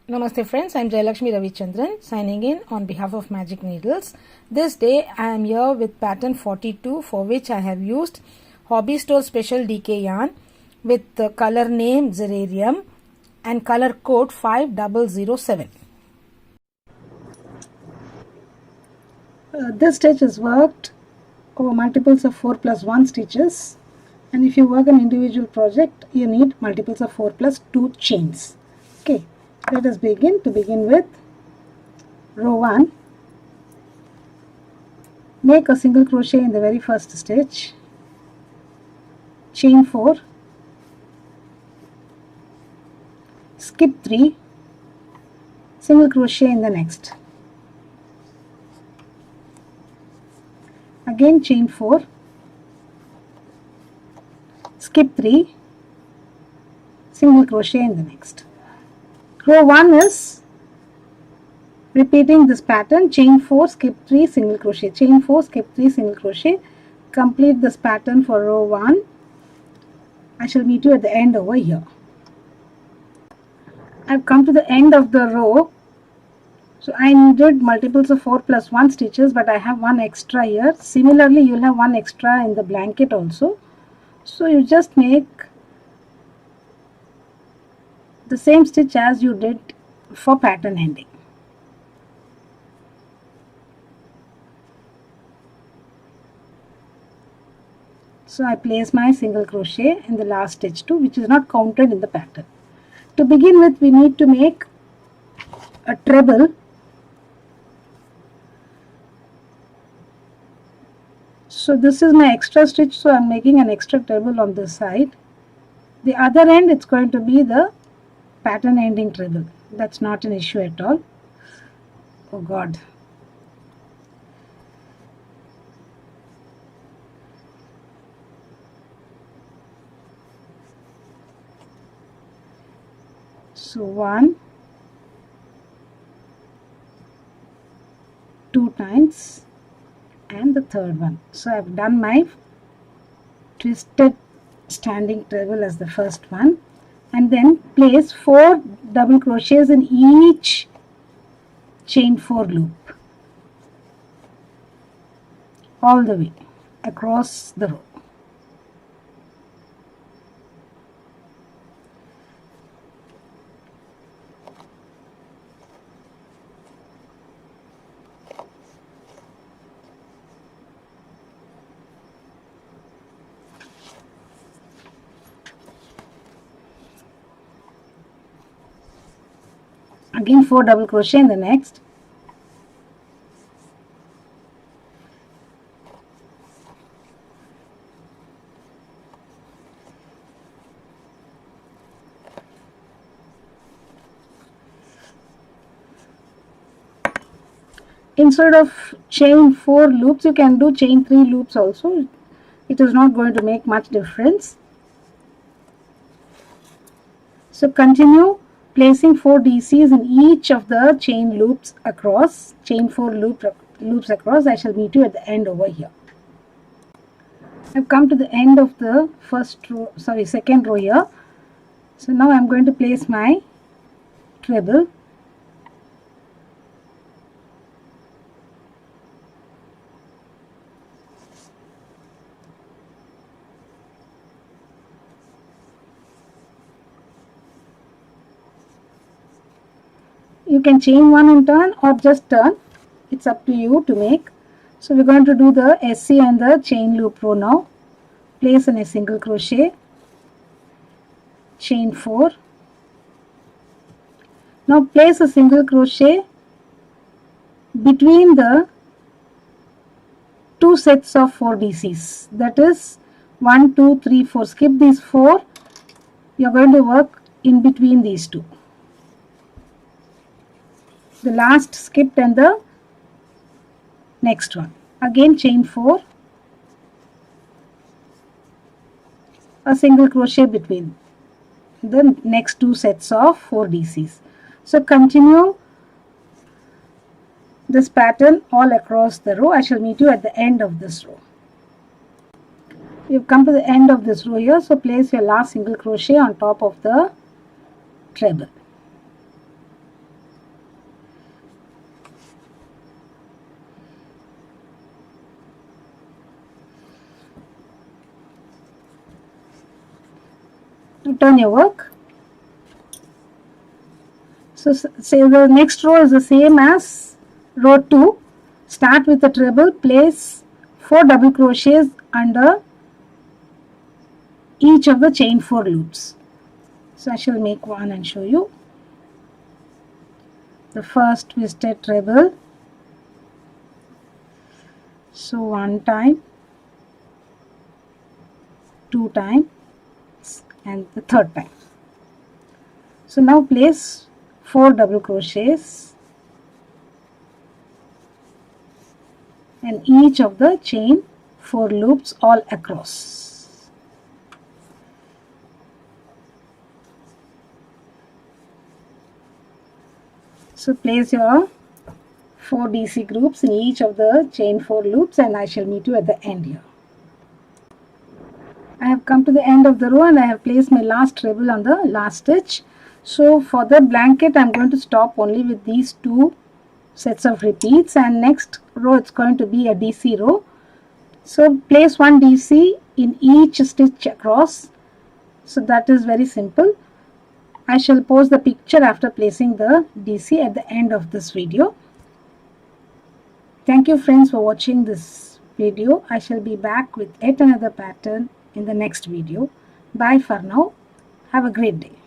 Namaste friends, I am Jayalakshmi Ravichandran signing in on behalf of Magic Needles. This day I am here with pattern 42, for which I have used Hobby Store Special DK yarn with the color name Xerarium and color code 5007. This stitch is worked over multiples of 4 plus 1 stitches, and if you work an individual project you need multiples of 4 plus 2 chains. Okay, let us begin. To begin with, row 1, make a single crochet in the very first stitch, chain 4, skip 3, single crochet in the next, again chain 4, skip 3, single crochet in the next. Row 1 is repeating this pattern, chain 4, skip 3, single crochet, chain 4, skip 3, single crochet. Complete this pattern for row 1. I shall meet you at the end over here. I have come to the end of the row. So I needed multiples of 4 plus 1 stitches, but I have one extra here. Similarly, you will have one extra in the blanket also. So you just make the same stitch as you did for pattern ending. So I place my single crochet in the last stitch too, which is not counted in the pattern. To begin with, we need to make a treble. So this is my extra stitch, so I am making an extra treble on this side. The other end, it's going to be the pattern ending treble. That's not an issue at all. Oh God. So 1, 2 times, and the third one. So I have done my twisted standing treble as the first one, and then place 4 double crochets in each chain 4 loop all the way across the row. Again 4 double crochet in the next, instead of chain 4 loops you can do chain 3 loops also. It is not going to make much difference. So continue placing 4 DCs in each of the chain loops across, chain 4 loops across. I shall meet you at the end over here. I have come to the end of the second row here. So now I am going to place my treble. You can chain 1 and turn, or just turn. It's up to you to make. So we're going to do the SC and the chain loop row now. Place in a single crochet, chain 4. Now place a single crochet between the 2 sets of 4 DCs. That is 1, 2, 3, 4. Skip these 4. You're going to work in between these 2. The last skipped and the next one. Again chain 4, a single crochet between the next 2 sets of 4 DCs. So continue this pattern all across the row. I shall meet you at the end of this row. You've come to the end of this row here, so place your last single crochet on top of the treble. turn your work. So say the next row is the same as row 2. Start with the treble, place 4 double crochets under each of the chain 4 loops. So I shall make one and show you. The first twisted treble. So 1 time, 2 times, and the 3rd time. So now place 4 double crochets and each of the chain 4 loops all across. So place your 4 DC groups in each of the chain 4 loops, and I shall meet you at the end here. I have come to the end of the row and I have placed my last treble on the last stitch. So for the blanket I am going to stop only with these 2 sets of repeats, and next row it's going to be a DC row. So place 1 DC in each stitch across. So that is very simple. I shall post the picture after placing the DC at the end of this video. Thank you friends for watching this video. I shall be back with yet another pattern in the next video. Bye for now. Have a great day.